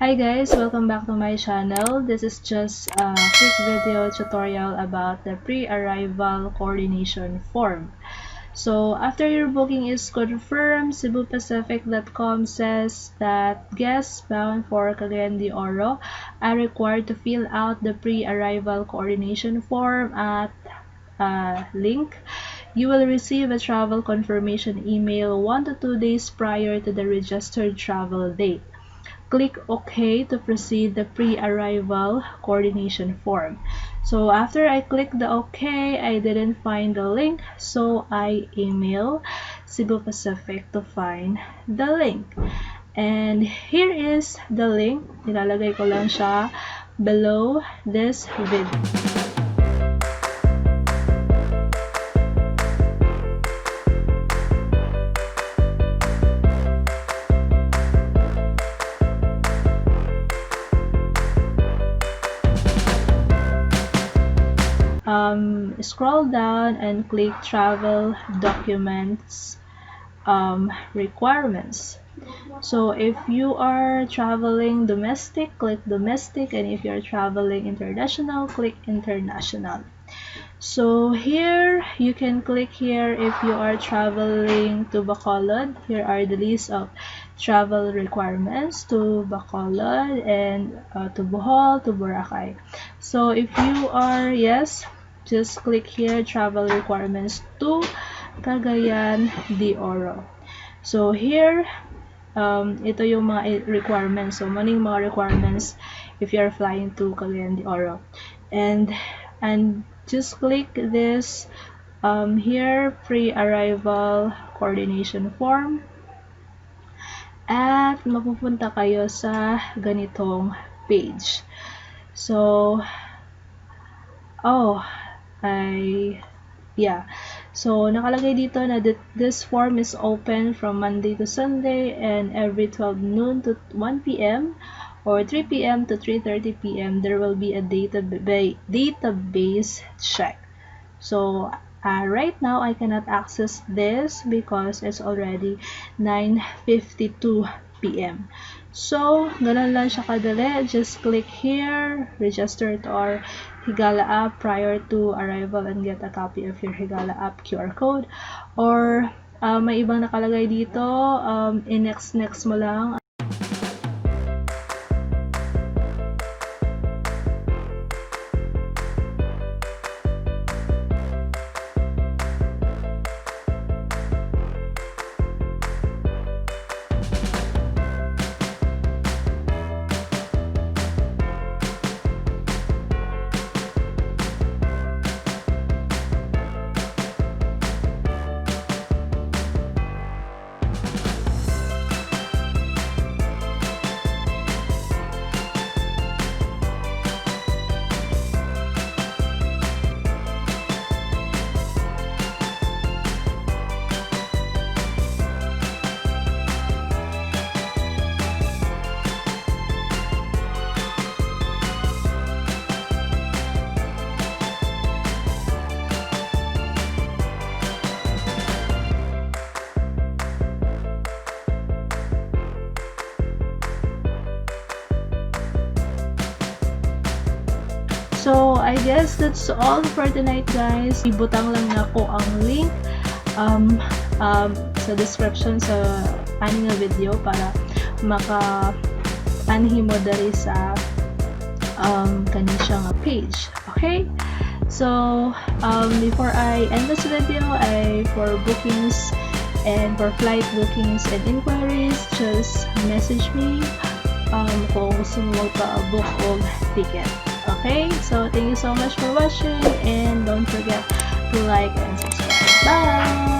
Hi guys, welcome back to my channel. This is just a quick video tutorial about the pre-arrival coordination form. So after your booking is confirmed, cebupacific.com says that guests bound for Cagayan de Oro are required to fill out the pre-arrival coordination form at link. You will receive a travel confirmation email 1 to 2 days prior to the registered travel date. Click OK to proceed the pre-arrival coordination form. So after I click the OK, I didn't find the link, so I email Cebu Pacific to find the link. And here is the link. Nilalagay ko lang siya below this video. Scroll down and click travel documents requirements. So if you are traveling domestic, click domestic, and if you're traveling international, click international. So here you can click here if you are traveling to Bacolod. Here are the list of travel requirements to Bacolod and to Bohol, to Boracay. So if you are yes, just click here travel requirements to Cagayan de Oro. So here ito yung mga requirements. So maning mga requirements if you are flying to Cagayan de Oro. And just click this here pre-arrival coordination form at mapupunta kayo sa ganitong page. So so nakalagay dito na this form is open from Monday to Sunday and every 12 noon to 1 p.m. or 3 p.m. to 3:30 p.m. there will be a database check. So right now I cannot access this because it's already 9:52 p.m. So ganun lang siya kadali. Just click here, register to our Higala app prior to arrival and get a copy of your Higala app QR code, or may ibang nakalagay dito, next mo lang. So, I guess that's all for tonight, guys. Ibutang lang na ko ang link sa description sa aning video para maka-anhi mo dali sa kanisang page. Okay? So, before I end this video, for bookings and for flight bookings and inquiries, just message me kung gusto mo magpa-book og ticket. Okay, so thank you so much for watching and don't forget to like and subscribe. Bye!